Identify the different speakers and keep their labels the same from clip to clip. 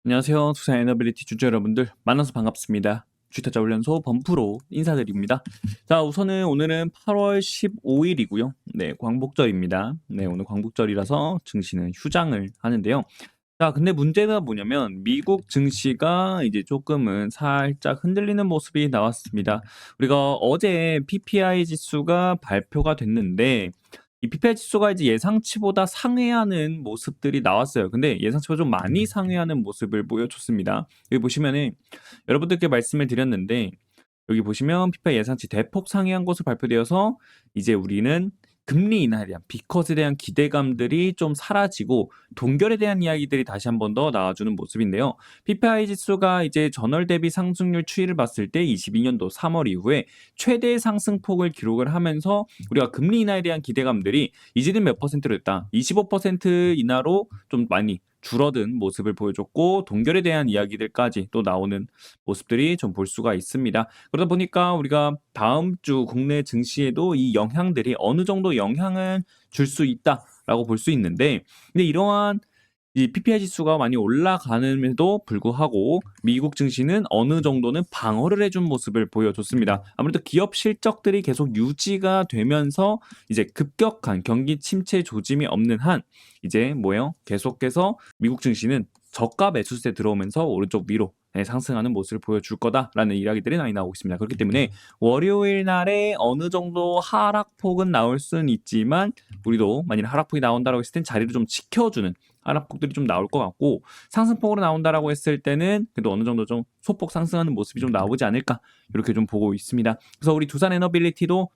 Speaker 1: 안녕하세요. 투자 에너빌리티 주주 여러분들 만나서 반갑습니다. 주택자 훈련소 범프로 인사드립니다. 자, 우선은 오늘은 8월 15일이고요. 네, 광복절입니다. 네, 오늘 광복절이라서 증시는 휴장을 하는데요. 자, 근데 문제가 뭐냐면 미국 증시가 이제 조금은 살짝 흔들리는 모습이 나왔습니다. 우리가 어제 PPI 지수가 발표가 됐는데 이 PPI 지수가 이제 예상치보다 상회하는 모습들이 나왔어요. 근데 예상치보다 좀 많이 상회하는 모습을 보여줬습니다. 여기 보시면은 여러분들께 말씀을 드렸는데 여기 보시면 PPI 예상치 대폭 상회한 것으로 발표되어서 이제 우리는 금리 인하에 대한 B컷에 대한 기대감들이 좀 사라지고 동결에 대한 이야기들이 다시 한 번 더 나와주는 모습인데요. PPI 지수가 이제 전월 대비 상승률 추이를 봤을 때 22년도 3월 이후에 최대 상승폭을 기록을 하면서 우리가 금리 인하에 대한 기대감들이 이제는 몇 퍼센트로 됐다. 25% 인하로 좀 많이 줄어든 모습을 보여줬고 동결에 대한 이야기들까지 또 나오는 모습들이 좀 볼 수가 있습니다. 그러다 보니까 우리가 다음 주 국내 증시에도 이 영향들이 어느 정도 영향을 줄 수 있다라고 볼 수 있는데 근데 이러한 이 PPI 지수가 많이 올라가는데도 불구하고 미국 증시는 어느 정도는 방어를 해준 모습을 보여줬습니다. 아무래도 기업 실적들이 계속 유지가 되면서 이제 급격한 경기 침체 조짐이 없는 한 이제 뭐예요? 계속해서 미국 증시는 저가 매수세 들어오면서 오른쪽 위로 상승하는 모습을 보여줄 거다라는 이야기들이 많이 나오고 있습니다. 그렇기 때문에 월요일 날에 어느 정도 하락폭은 나올 수는 있지만 우리도 만약 하락폭이 나온다고 했을 땐 자리를 좀 지켜주는 하락폭들이 좀 나올 것 같고 상승폭으로 나온다라고 했을 때는 그래도 어느 정도 좀 소폭 상승하는 모습이 좀 나오지 않을까 이렇게 좀 보고 있습니다. 그래서 우리 두산 에너빌리티도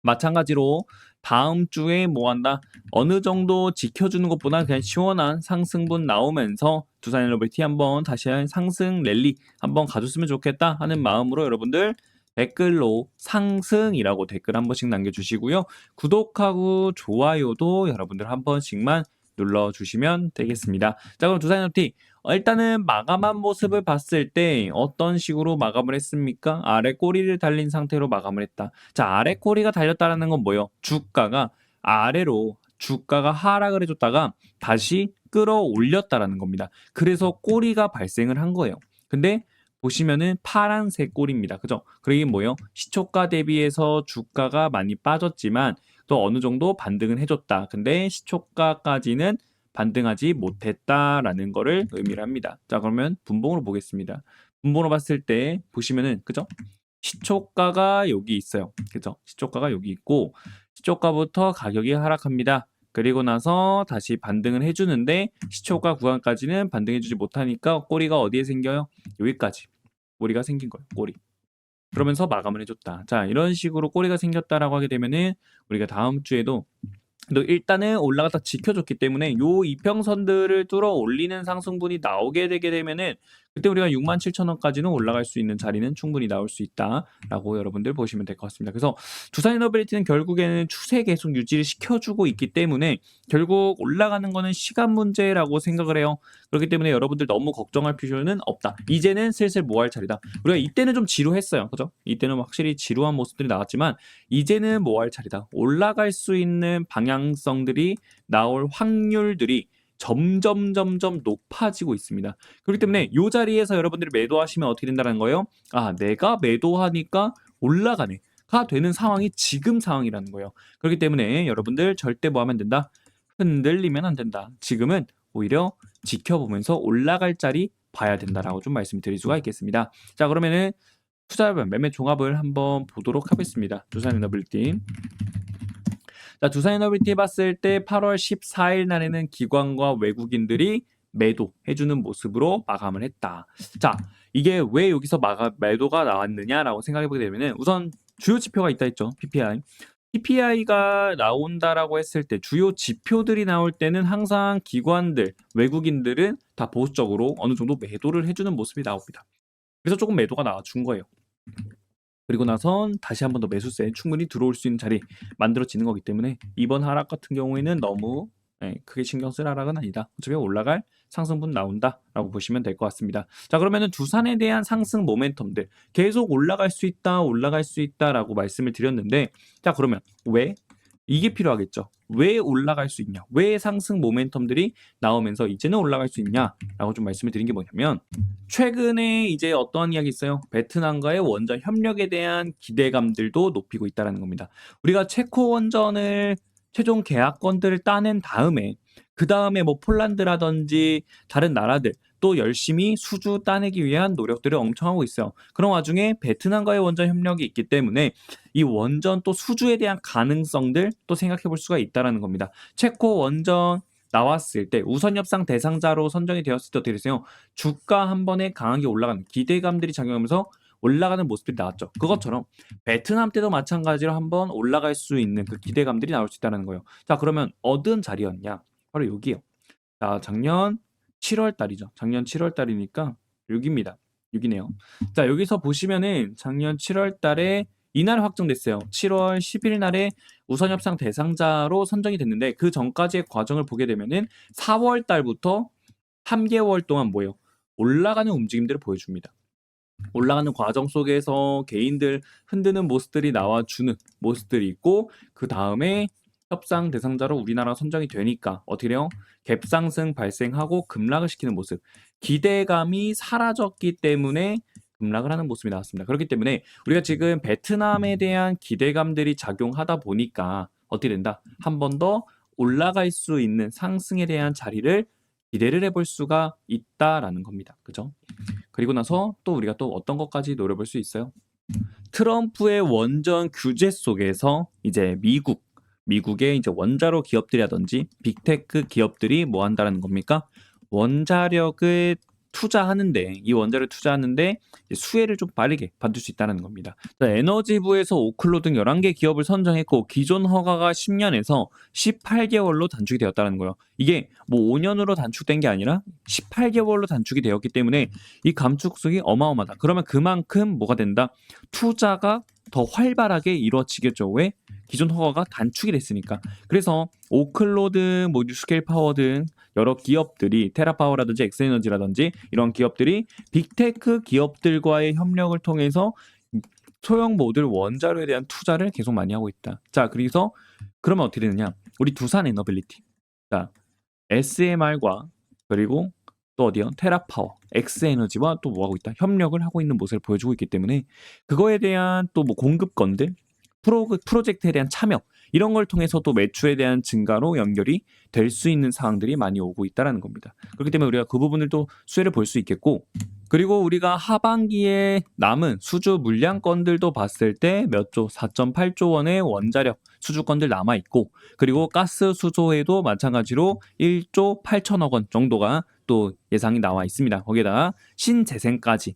Speaker 1: 마찬가지로 다음 주에 뭐 한다? 어느 정도 지켜주는 것보다 그냥 시원한 상승분 나오면서 두산 에너빌리티 한번 다시 상승 랠리 한번 가줬으면 좋겠다 하는 마음으로 여러분들 댓글로 상승이라고 댓글 한 번씩 남겨주시고요. 구독하고 좋아요도 여러분들 한 번씩만 눌러주시면 되겠습니다. 자, 그럼 두산 에너빌리티 일단은 마감한 모습을 봤을 때 어떤 식으로 마감을 했습니까? 아래 꼬리를 달린 상태로 마감을 했다. 자, 아래 꼬리가 달렸다는 건 뭐예요? 주가가 아래로 주가가 하락을 해줬다가 다시 끌어올렸다라는 겁니다. 그래서 꼬리가 발생을 한 거예요. 근데 보시면은 파란색 꼬리입니다. 그죠? 그게 뭐예요? 시초가 대비해서 주가가 많이 빠졌지만 또 어느 정도 반등은 해줬다. 근데 시초가까지는 반등하지 못했다라는 거를 의미를 합니다. 자, 그러면 분봉으로 보겠습니다. 분봉으로 봤을 때 보시면은 그죠? 시초가가 여기 있어요. 그죠? 시초가가 여기 있고 시초가부터 가격이 하락합니다. 그리고 나서 다시 반등을 해주는데 시초가 구간까지는 반등해주지 못하니까 꼬리가 어디에 생겨요? 여기까지 꼬리가 생긴 거예요. 꼬리. 그러면서 마감을 해줬다. 자, 이런 식으로 꼬리가 생겼다라고 하게 되면은 우리가 다음 주에도 일단은 올라갔다 지켜줬기 때문에 요 이평선들을 뚫어 올리는 상승분이 나오게 되게 되면은 그때 우리가 67,000원까지는 올라갈 수 있는 자리는 충분히 나올 수 있다라고 여러분들 보시면 될 것 같습니다. 그래서 두산 에너빌리티는 결국에는 추세 계속 유지를 시켜주고 있기 때문에 결국 올라가는 거는 시간 문제라고 생각을 해요. 그렇기 때문에 여러분들 너무 걱정할 필요는 없다. 이제는 슬슬 뭐 할 차례다. 우리가 이때는 좀 지루했어요. 그죠? 이때는 확실히 지루한 모습들이 나왔지만 이제는 뭐 할 차례다. 올라갈 수 있는 방향성들이 나올 확률들이 점점 높아지고 있습니다. 그렇기 때문에 이 자리에서 여러분들이 매도하시면 어떻게 된다는 거예요? 아, 내가 매도하니까 올라가네. 가 되는 상황이 지금 상황이라는 거예요. 그렇기 때문에 여러분들 절대 뭐 하면 된다? 흔들리면 안 된다. 지금은 오히려 지켜보면서 올라갈 자리 봐야 된다라고 좀 말씀드릴 수가 있겠습니다. 자, 그러면은 투자 매매 종합을 한번 보도록 하겠습니다. 두산 에너빌리티. 자, 두산 에너빌리티 봤을 때 8월 14일 날에는 기관과 외국인들이 매도해주는 모습으로 마감을 했다. 자, 이게 왜 여기서 매도가 나왔느냐라고 생각해보게 되면은 우선 주요 지표가 있다 했죠. PPI. PPI가 나온다라고 했을 때 주요 지표들이 나올 때는 항상 기관들, 외국인들은 다 보수적으로 어느 정도 매도를 해주는 모습이 나옵니다. 그래서 조금 매도가 나와준 거예요. 그리고 나선 다시 한 번 더 매수세 충분히 들어올 수 있는 자리 만들어지는 거기 때문에 이번 하락 같은 경우에는 너무 크게 신경 쓸 하락은 아니다. 어차피 올라갈 상승분 나온다라고 보시면 될 것 같습니다. 자, 그러면은 두산에 대한 상승 모멘텀들 계속 올라갈 수 있다라고 말씀을 드렸는데 자, 그러면 왜 이게 필요하겠죠. 왜 올라갈 수 있냐? 왜 상승 모멘텀들이 나오면서 이제는 올라갈 수 있냐라고 좀 말씀을 드린 게 뭐냐면 최근에 이제 어떠한 이야기 있어요? 베트남과의 원전 협력에 대한 기대감들도 높이고 있다라는 겁니다. 우리가 체코 원전을 최종 계약건들을 따낸 다음에 그 다음에 뭐 폴란드라든지 다른 나라들 또 열심히 수주 따내기 위한 노력들을 엄청 하고 있어요. 그런 와중에 베트남과의 원전 협력이 있기 때문에 이 원전 또 수주에 대한 가능성들 또 생각해 볼 수가 있다라는 겁니다. 체코 원전 나왔을 때 우선 협상 대상자로 선정이 되었을 때 어떻게 됐어요? 주가 한 번에 강하게 올라가는 기대감들이 작용하면서 올라가는 모습들이 나왔죠. 그것처럼 베트남 때도 마찬가지로 한번 올라갈 수 있는 그 기대감들이 나올 수 있다는 거예요. 자, 그러면 얻은 자리였냐? 바로 여기요. 자, 작년 7월 달이죠. 작년 7월 달이니까 6입니다. 6이네요. 자, 여기서 보시면은 작년 7월 달에 이날 확정됐어요. 7월 10일 날에 우선 협상 대상자로 선정이 됐는데 그 전까지의 과정을 보게 되면은 4월 달부터 3개월 동안 뭐예요? 올라가는 움직임들을 보여줍니다. 올라가는 과정 속에서 개인들 흔드는 모습들이 나와주는 모습들이 있고 그 다음에 협상 대상자로 우리나라 선정이 되니까 어떻게 돼요? 갭 상승 발생하고 급락을 시키는 모습. 기대감이 사라졌기 때문에 급락을 하는 모습이 나왔습니다. 그렇기 때문에 우리가 지금 베트남에 대한 기대감들이 작용하다 보니까 어떻게 된다? 한 번 더 올라갈 수 있는 상승에 대한 자리를 기대를 해볼 수가 있다라는 겁니다. 그죠? 그리고 나서 또 우리가 또 어떤 것까지 노려볼 수 있어요? 트럼프의 원전 규제 속에서 이제 미국의 이제 원자로 기업들이라든지 빅테크 기업들이 뭐 한다는 겁니까? 원자력을 투자하는데 이 원자를 투자하는데 수혜를 좀 빠르게 받을 수 있다는 겁니다. 에너지부에서 오클로 등 11개 기업을 선정했고 기존 허가가 10년에서 18개월로 단축이 되었다는 거예요. 이게 뭐 5년으로 단축된 게 아니라 18개월로 단축이 되었기 때문에 이 감축속이 어마어마하다. 그러면 그만큼 뭐가 된다? 투자가 더 활발하게 이루어지겠죠. 왜? 기존 허가가 단축이 됐으니까. 그래서 오클로드, 뭐 뉴스케일 파워 등 여러 기업들이 테라파워라든지 엑스에너지라든지 이런 기업들이 빅테크 기업들과의 협력을 통해서 소형 모듈 원자로에 대한 투자를 계속 많이 하고 있다. 자, 그래서 그러면 어떻게 되느냐? 우리 두산 에너빌리티, 자, SMR과 그리고 또 어디요? 테라파워, 엑스에너지와 또 뭐 하고 있다? 협력을 하고 있는 모습을 보여주고 있기 때문에 그거에 대한 또 뭐 공급건들, 프로젝트에 대한 참여 이런 걸 통해서 또 매출에 대한 증가로 연결이 될 수 있는 상황들이 많이 오고 있다는 겁니다. 그렇기 때문에 우리가 그 부분을 또 수혜를 볼 수 있겠고 그리고 우리가 하반기에 남은 수주 물량건들도 봤을 때 몇 조, 4.8조 원의 원자력 수주건들 남아 있고 그리고 가스 수조에도 마찬가지로 1조 8천억 원 정도가 또 예상이 나와 있습니다. 거기에다가 신재생까지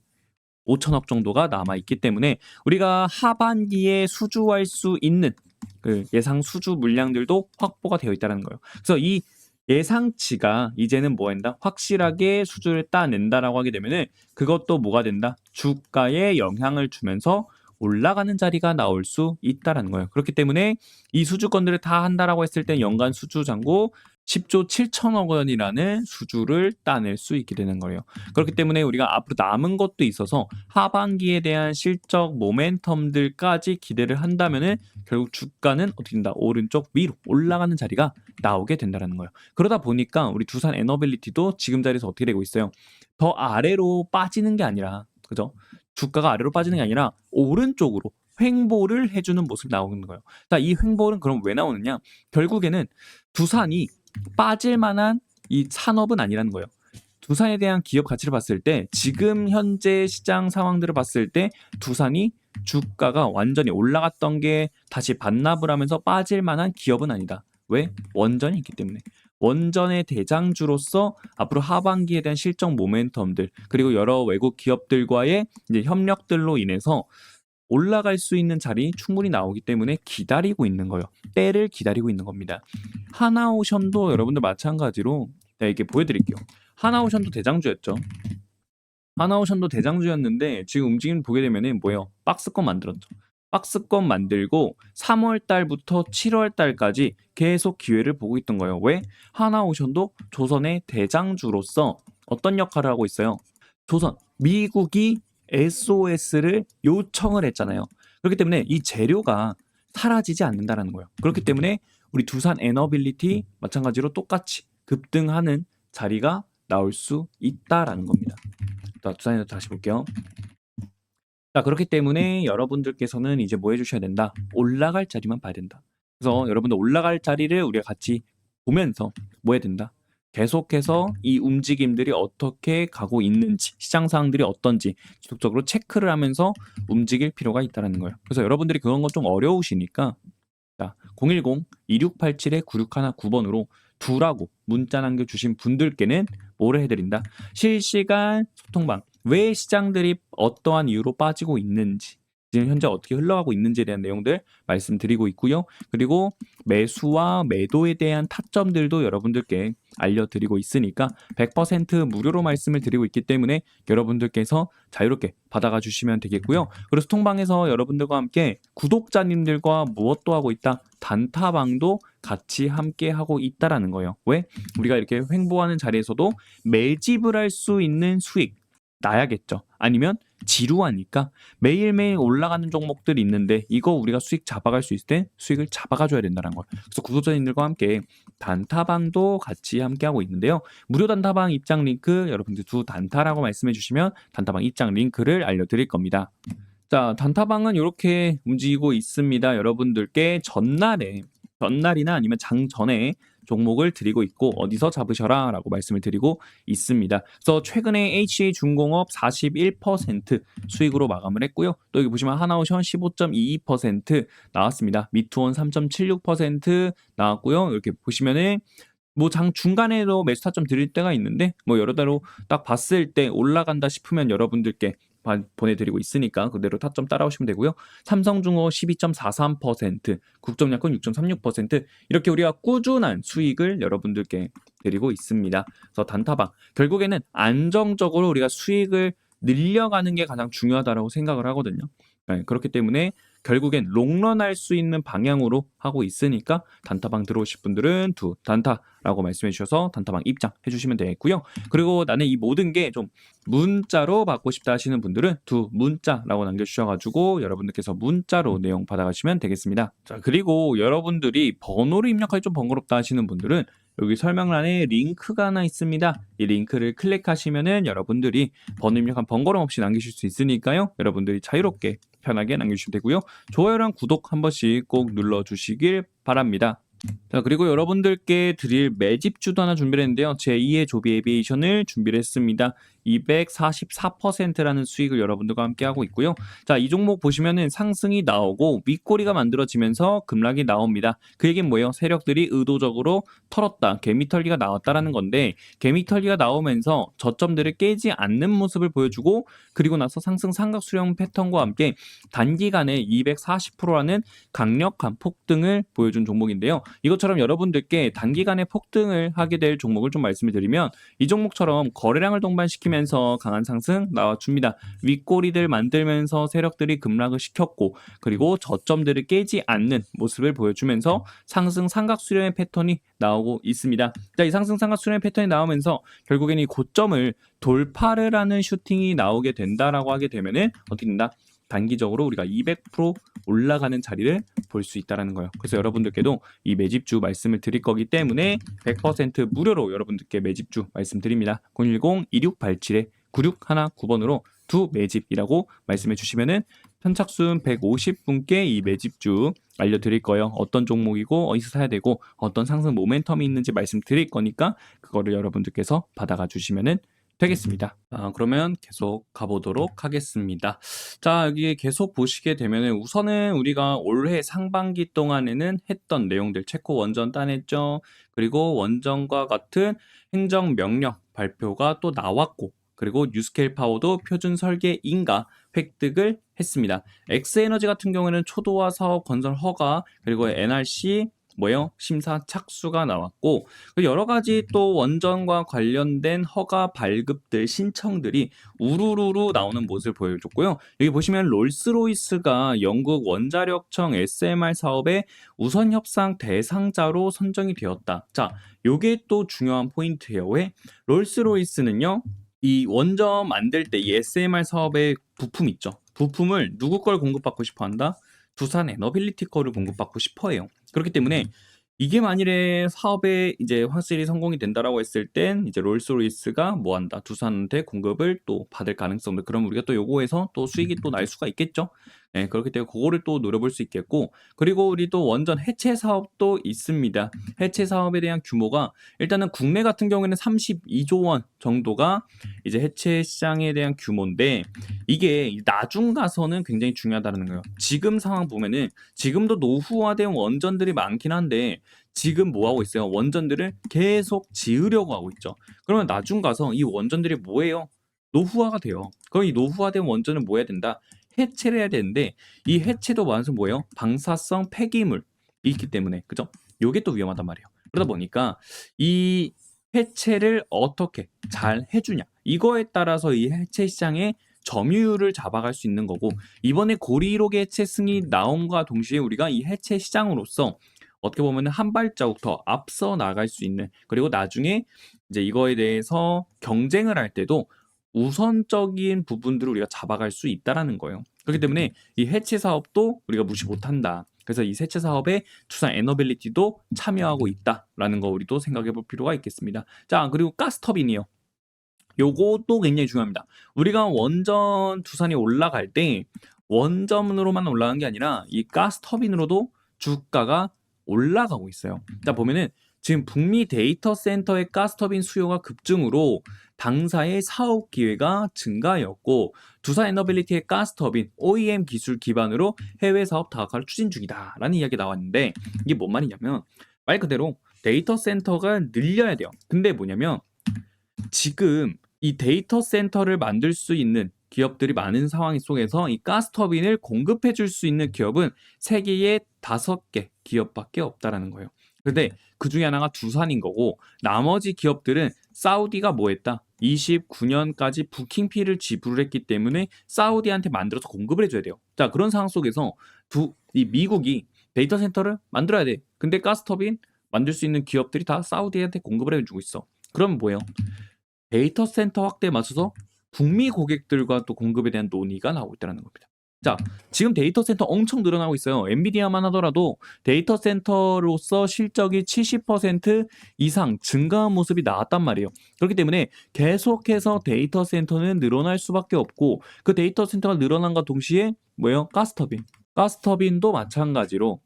Speaker 1: 5천억 정도가 남아 있기 때문에 우리가 하반기에 수주할 수 있는 그 예상 수주 물량들도 확보가 되어 있다는 거예요. 그래서 이 예상치가 이제는 뭐 한다? 확실하게 수주를 따낸다라고 하게 되면은 그것도 뭐가 된다? 주가에 영향을 주면서 올라가는 자리가 나올 수 있다라는 거예요. 그렇기 때문에 이 수주건들을 다 한다라고 했을 때 연간 수주 잔고 10조 7천억 원이라는 수주를 따낼 수 있게 되는 거예요. 그렇기 때문에 우리가 앞으로 남은 것도 있어서 하반기에 대한 실적 모멘텀들까지 기대를 한다면은 결국 주가는 어떻게 된다? 오른쪽 위로 올라가는 자리가 나오게 된다는 거예요. 그러다 보니까 우리 두산 에너빌리티도 지금 자리에서 어떻게 되고 있어요? 더 아래로 빠지는 게 아니라 그죠? 주가가 아래로 빠지는 게 아니라 오른쪽으로 횡보를 해주는 모습이 나오는 거예요. 자, 이 횡보는 그럼 왜 나오느냐? 결국에는 두산이 빠질 만한 이 산업은 아니라는 거예요. 두산에 대한 기업 가치를 봤을 때 지금 현재 시장 상황들을 봤을 때 두산이 주가가 완전히 올라갔던 게 다시 반납을 하면서 빠질 만한 기업은 아니다. 왜? 원전이 있기 때문에. 원전의 대장주로서 앞으로 하반기에 대한 실적 모멘텀들 그리고 여러 외국 기업들과의 이제 협력들로 인해서 올라갈 수 있는 자리 충분히 나오기 때문에 기다리고 있는 거예요. 때를 기다리고 있는 겁니다. 하나오션도 여러분들 마찬가지로 이렇게 보여드릴게요. 하나오션도 대장주였죠. 하나오션도 대장주였는데 지금 움직임 보게 되면은 뭐예요? 박스권 만들었죠. 박스권 만들고 3월 달부터 7월 달까지 계속 기회를 보고 있던 거예요. 왜? 하나오션도 조선의 대장주로서 어떤 역할을 하고 있어요? 조선, 미국이 SOS를 요청을 했잖아요. 그렇기 때문에 이 재료가 사라지지 않는다라는 거예요. 그렇기 때문에 우리 두산 에너빌리티 마찬가지로 똑같이 급등하는 자리가 나올 수 있다라는 겁니다. 자, 두산에서 다시 볼게요. 자, 그렇기 때문에 여러분들께서는 이제 뭐 해주셔야 된다? 올라갈 자리만 봐야 된다. 그래서 여러분들 올라갈 자리를 우리가 같이 보면서 뭐 해야 된다? 계속해서 이 움직임들이 어떻게 가고 있는지, 시장 상황들이 어떤지 지속적으로 체크를 하면서 움직일 필요가 있다는 거예요. 그래서 여러분들이 그런 건 좀 어려우시니까 자, 010-2687-9619번으로 두라고 문자 남겨주신 분들께는 뭐를 해드린다? 실시간 소통방, 왜 시장들이 어떠한 이유로 빠지고 있는지, 지금 현재 어떻게 흘러가고 있는지에 대한 내용들 말씀드리고 있고요. 그리고 매수와 매도에 대한 타점들도 여러분들께 알려드리고 있으니까 100% 무료로 말씀을 드리고 있기 때문에 여러분들께서 자유롭게 받아가 주시면 되겠고요. 그리고 소통방에서 여러분들과 함께 구독자님들과 무엇도 하고 있다? 단타방도 같이 함께 하고 있다라는 거예요. 왜? 우리가 이렇게 횡보하는 자리에서도 매집을 할 수 있는 수익 나야겠죠. 아니면 지루하니까 매일매일 올라가는 종목들이 있는데 이거 우리가 수익 잡아갈 수 있을 때 수익을 잡아가 줘야 된다는 거예요. 그래서 구독자님들과 함께 단타방도 같이 함께 하고 있는데요. 무료 단타방 입장 링크 여러분들 두 단타라고 말씀해 주시면 단타방 입장 링크를 알려드릴 겁니다. 자, 단타방은 이렇게 움직이고 있습니다. 여러분들께 전날이나 아니면 장전에 종목을 드리고 있고 어디서 잡으셔라 라고 말씀을 드리고 있습니다. 그래서 최근에 HJ중공업 41% 수익으로 마감을 했고요. 또 여기 보시면 하나오션 15.22% 나왔습니다. 미투원 3.76% 나왔고요. 이렇게 보시면은 뭐 장 중간에도 매수 타점 드릴 때가 있는데 뭐 여러 대로 딱 봤을 때 올라간다 싶으면 여러분들께 보내드리고 있으니까 그대로 타점 따라오시면 되고요. 삼성중공업 12.43%, 국정약권 6.36% 이렇게 우리가 꾸준한 수익을 여러분들께 드리고 있습니다. 그래서 단타방 결국에는 안정적으로 우리가 수익을 늘려가는 게 가장 중요하다고 생각을 하거든요. 네, 그렇기 때문에 결국엔 롱런할 수 있는 방향으로 하고 있으니까 단타방 들어오실 분들은 두 단타라고 말씀해 주셔서 단타방 입장해 주시면 되겠고요. 그리고 나는 이 모든 게 좀 문자로 받고 싶다 하시는 분들은 두 문자라고 남겨주셔가지고 여러분들께서 문자로 내용 받아가시면 되겠습니다. 자, 그리고 여러분들이 번호를 입력하기 좀 번거롭다 하시는 분들은 여기 설명란에 링크가 하나 있습니다. 이 링크를 클릭하시면은 여러분들이 번호 입력한 번거로움 없이 남기실 수 있으니까요. 여러분들이 자유롭게 편하게 남겨주시면 되고요. 좋아요랑 구독 한 번씩 꼭 눌러주시길 바랍니다. 자, 그리고 여러분들께 드릴 매집주도 하나 준비를 했는데요. 제2의 조비 에비에이션을 준비를 했습니다. 244%라는 수익을 여러분들과 함께 하고 있고요. 자, 이 종목 보시면은 상승이 나오고 윗꼬리가 만들어지면서 급락이 나옵니다. 그 얘기는 뭐예요? 세력들이 의도적으로 털었다, 개미털기가 나왔다라는 건데 개미털기가 나오면서 저점들을 깨지 않는 모습을 보여주고 그리고 나서 상승 삼각수렴 패턴과 함께 단기간에 240%라는 강력한 폭등을 보여준 종목인데요. 이것처럼 여러분들께 단기간에 폭등을 하게 될 종목을 좀 말씀을 드리면 이 종목처럼 거래량을 동반시키면서 강한 상승 나와줍니다. 윗꼬리들 만들면서 세력들이 급락을 시켰고 그리고 저점들을 깨지 않는 모습을 보여주면서 상승 삼각수렴의 패턴이 나오고 있습니다. 자, 이 상승 삼각수렴의 패턴이 나오면서 결국엔 이 고점을 돌파를 하는 슈팅이 나오게 된다라고 하게 되면은 어떻게 된다? 단기적으로 우리가 200% 올라가는 자리를 볼 수 있다는 거예요. 그래서 여러분들께도 이 매집주 말씀을 드릴 거기 때문에 100% 무료로 여러분들께 매집주 말씀드립니다. 010-2687-9619번으로 두 매집이라고 말씀해 주시면은 선착순 150분께 이 매집주 알려드릴 거예요. 어떤 종목이고 어디서 사야 되고 어떤 상승 모멘텀이 있는지 말씀드릴 거니까 그거를 여러분들께서 받아가 주시면은 되겠습니다. 그러면 계속 가보도록 하겠습니다. 자, 여기 계속 보시게 되면 우선은 우리가 올해 상반기 동안에는 했던 내용들 체코 원전 따냈죠. 그리고 원전과 같은 행정명령 발표가 또 나왔고 그리고 뉴스케일 파워도 표준 설계 인가 획득을 했습니다. 엑스에너지 같은 경우에는 초도화 사업 건설 허가 그리고 NRC 뭐요? 심사 착수가 나왔고 여러 가지 또 원전과 관련된 허가 발급들 신청들이 우르르르 나오는 모습을 보여줬고요. 여기 보시면 롤스로이스가 영국 원자력청 SMR 사업의 우선 협상 대상자로 선정이 되었다. 자, 요게 또 중요한 포인트예요. 왜? 롤스로이스는요. 이 원전 만들 때 이 SMR 사업의 부품 있죠. 부품을 누구 걸 공급받고 싶어 한다? 두산 에너빌리티 거를 공급받고 싶어 해요. 그렇기 때문에 이게 만일에 사업에 이제 확실히 성공이 된다라고 했을 땐 이제 롤스로이스가 뭐 한다. 두산한테 공급을 또 받을 가능성도 그러면 우리가 또 요거에서 또 수익이 또 날 수가 있겠죠. 예, 그렇기 때문에 그거를 또 노려볼 수 있겠고 그리고 우리 또 원전 해체 사업도 있습니다. 해체 사업에 대한 규모가 일단은 국내 같은 경우에는 32조 원 정도가 이제 해체 시장에 대한 규모인데 이게 나중 가서는 굉장히 중요하다는 거예요. 지금 상황 보면은 지금도 노후화된 원전들이 많긴 한데 지금 뭐 하고 있어요? 원전들을 계속 지으려고 하고 있죠. 그러면 나중 가서 이 원전들이 뭐예요? 노후화가 돼요. 그럼 이 노후화된 원전은 뭐 해야 된다? 해체를 해야 되는데 이 해체도 완전 뭐예요? 방사성 폐기물이 있기 때문에 그죠? 요게 또 위험하단 말이에요. 그러다 보니까 이 해체를 어떻게 잘 해주냐 이거에 따라서 이 해체 시장의 점유율을 잡아갈 수 있는 거고 이번에 고리로게 해체 승이 나옴과 동시에 우리가 이 해체 시장으로서 어떻게 보면 한 발자국 더 앞서 나갈 수 있는 그리고 나중에 이제 이거에 대해서 경쟁을 할 때도 우선적인 부분들을 우리가 잡아갈 수 있다라는 거예요. 그렇기 때문에 이 해체 사업도 우리가 무시 못한다. 그래서 이 해체 사업에 두산 에너빌리티도 참여하고 있다라는 거 우리도 생각해 볼 필요가 있겠습니다. 자, 그리고 가스터빈이요. 요것도 굉장히 중요합니다. 우리가 원전 두산이 올라갈 때 원전으로만 올라간 게 아니라 이 가스터빈으로도 주가가 올라가고 있어요. 자, 보면은 지금 북미 데이터 센터의 가스터빈 수요가 급증으로 당사의 사업 기회가 증가하였고 두산 에너빌리티의 가스터빈 OEM 기술 기반으로 해외 사업 다각화를 추진 중이다라는 이야기 나왔는데 이게 뭔 말이냐면 말 그대로 데이터 센터가 늘려야 돼요. 근데 뭐냐면 지금 이 데이터 센터를 만들 수 있는 기업들이 많은 상황 속에서 이 가스터빈을 공급해 줄 수 있는 기업은 세계에 5개 기업밖에 없다라는 거예요. 근데 그 중에 하나가 두산인 거고 나머지 기업들은 사우디가 뭐 했다? 29년까지 부킹피를 지불을 했기 때문에 사우디한테 만들어서 공급을 해줘야 돼요. 자, 그런 상황 속에서 이 미국이 데이터 센터를 만들어야 돼. 근데 가스터빈 만들 수 있는 기업들이 다 사우디한테 공급을 해주고 있어. 그럼 뭐예요? 데이터 센터 확대에 맞춰서 북미 고객들과 또 공급에 대한 논의가 나오고 있다는 겁니다. 자, 지금 데이터 센터 엄청 늘어나고 있어요. 엔비디아만 하더라도 데이터 센터로서 실적이 70% 이상 증가한 모습이 나왔단 말이에요. 그렇기 때문에 계속해서 데이터 센터는 늘어날 수밖에 없고 그 데이터 센터가 늘어난과 동시에 뭐예요? 가스터빈. 가스터빈도 마찬가지로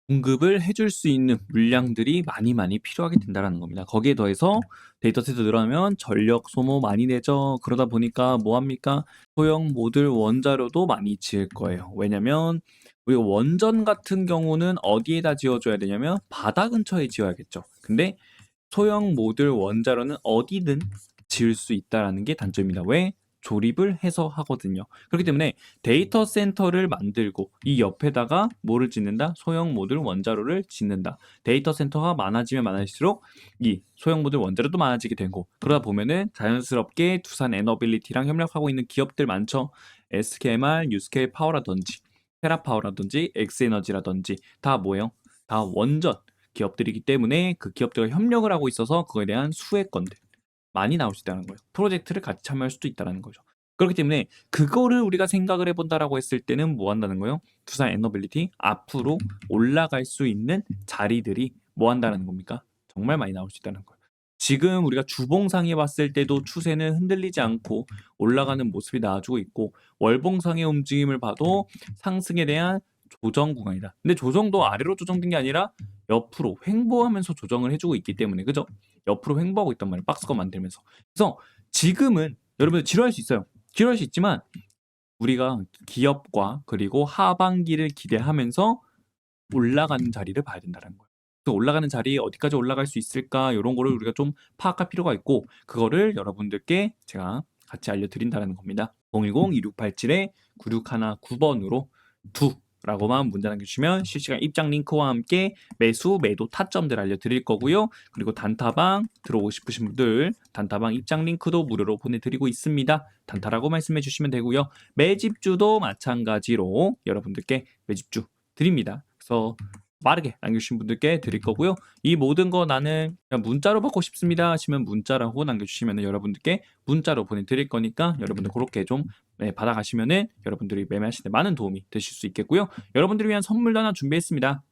Speaker 1: 공급을 해줄 수 있는 물량들이 많이 필요하게 된다는 겁니다. 거기에 더해서 데이터 센터 늘어나면 전력 소모 많이 내죠. 그러다 보니까 뭐합니까? 소형 모듈 원자로도 많이 지을 거예요. 왜냐면 우리가 원전 같은 경우는 어디에다 지어줘야 되냐면 바다 근처에 지어야겠죠. 근데 소형 모듈 원자로는 어디든 지을 수 있다는 게 단점입니다. 왜? 조립을 해서 하거든요. 그렇기 때문에 데이터 센터를 만들고 이 옆에다가 뭐를 짓는다? 소형 모듈 원자로를 짓는다. 데이터 센터가 많아지면 많아질수록 이 소형 모듈 원자로도 많아지게 되고 그러다 보면은 자연스럽게 두산 에너빌리티랑 협력하고 있는 기업들 많죠. SKMR, 뉴스케일 파워라든지 테라파워라든지 엑스에너지라든지 다 뭐예요? 다 원전 기업들이기 때문에 그 기업들과 협력을 하고 있어서 그거에 대한 수혜권들 많이 나올 수 있다는 거예요. 프로젝트를 같이 참여할 수도 있다는 거죠. 그렇기 때문에 그거를 우리가 생각을 해본다라고 했을 때는 뭐 한다는 거예요? 두산 에너빌리티 앞으로 올라갈 수 있는 자리들이 뭐 한다는 겁니까? 정말 많이 나올 수 있다는 거예요. 지금 우리가 주봉상에 봤을 때도 추세는 흔들리지 않고 올라가는 모습이 나와주고 있고 월봉상의 움직임을 봐도 상승에 대한 조정 구간이다. 근데 조정도 아래로 조정된 게 아니라 옆으로 횡보하면서 조정을 해주고 있기 때문에 그죠? 옆으로 횡보하고 있단 말이에요. 박스권 만들면서. 그래서 지금은 여러분들 지루할 수 있어요. 지루할 수 있지만 우리가 기업과 그리고 하반기를 기대하면서 올라가는 자리를 봐야 된다는 거예요. 그 올라가는 자리에 어디까지 올라갈 수 있을까 이런 거를 우리가 좀 파악할 필요가 있고 그거를 여러분들께 제가 같이 알려드린다는 겁니다. 010-2687-9619번으로 라고만 문자 남겨주시면 실시간 입장 링크와 함께 매수, 매도 타점들 알려드릴 거고요. 그리고 단타방 들어오고 싶으신 분들 단타방 입장 링크도 무료로 보내드리고 있습니다. 단타라고 말씀해 주시면 되고요. 매집주도 마찬가지로 여러분들께 매집주 드립니다. 그래서 빠르게 남겨주신 분들께 드릴 거고요. 이 모든 거 나는 그냥 문자로 받고 싶습니다 하시면 문자라고 남겨주시면 여러분들께 문자로 보내드릴 거니까 여러분들 그렇게 좀 받아가시면은 여러분들이 매매하실 때 많은 도움이 되실 수 있겠고요. 여러분들을 위한 선물도 하나 준비했습니다.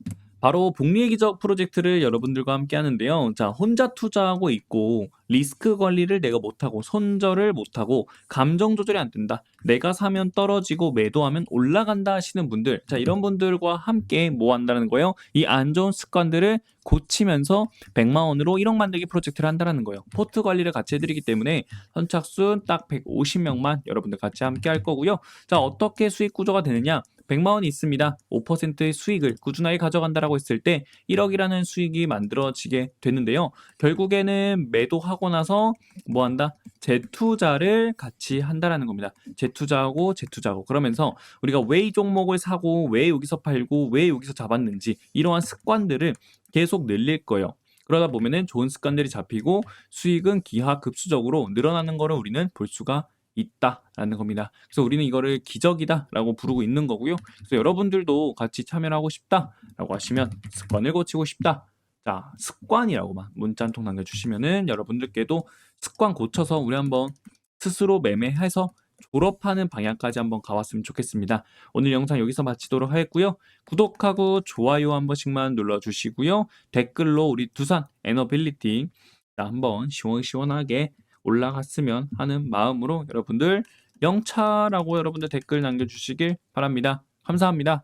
Speaker 1: 바로 복리의 기적 프로젝트를 여러분들과 함께 하는데요. 자, 혼자 투자하고 있고 리스크 관리를 내가 못하고 손절을 못하고 감정 조절이 안 된다. 내가 사면 떨어지고 매도하면 올라간다 하시는 분들, 자, 이런 분들과 함께 뭐 한다는 거예요? 이 안 좋은 습관들을 고치면서 100만 원으로 1억 만들기 프로젝트를 한다는 거예요. 포트 관리를 같이 해드리기 때문에 선착순 딱 150명만 여러분들 같이 함께 할 거고요. 자, 어떻게 수익 구조가 되느냐? 100만 원이 있습니다. 5%의 수익을 꾸준하게 가져간다라고 했을 때 1억이라는 수익이 만들어지게 되는데요. 결국에는 매도하고 나서 뭐 한다? 재투자를 같이 한다라는 겁니다. 재투자하고 재투자하고 그러면서 우리가 왜 이 종목을 사고 왜 여기서 팔고 왜 여기서 잡았는지 이러한 습관들을 계속 늘릴 거예요. 그러다 보면은 좋은 습관들이 잡히고 수익은 기하급수적으로 늘어나는 거를 우리는 볼 수가 있다라는 겁니다. 그래서 우리는 이거를 기적이다라고 부르고 있는 거고요. 그래서 여러분들도 같이 참여를 하고 싶다라고 하시면 습관을 고치고 싶다. 자, 습관이라고만 문자 한 통 남겨주시면은 여러분들께도 습관 고쳐서 우리 한번 스스로 매매해서 졸업하는 방향까지 한번 가봤으면 좋겠습니다. 오늘 영상 여기서 마치도록 하겠고요. 구독하고 좋아요 한 번씩만 눌러주시고요. 댓글로 우리 두산 에너빌리티 한번 시원시원하게 올라갔으면 하는 마음으로 여러분들 영차라고 여러분들 댓글 남겨주시길 바랍니다. 감사합니다.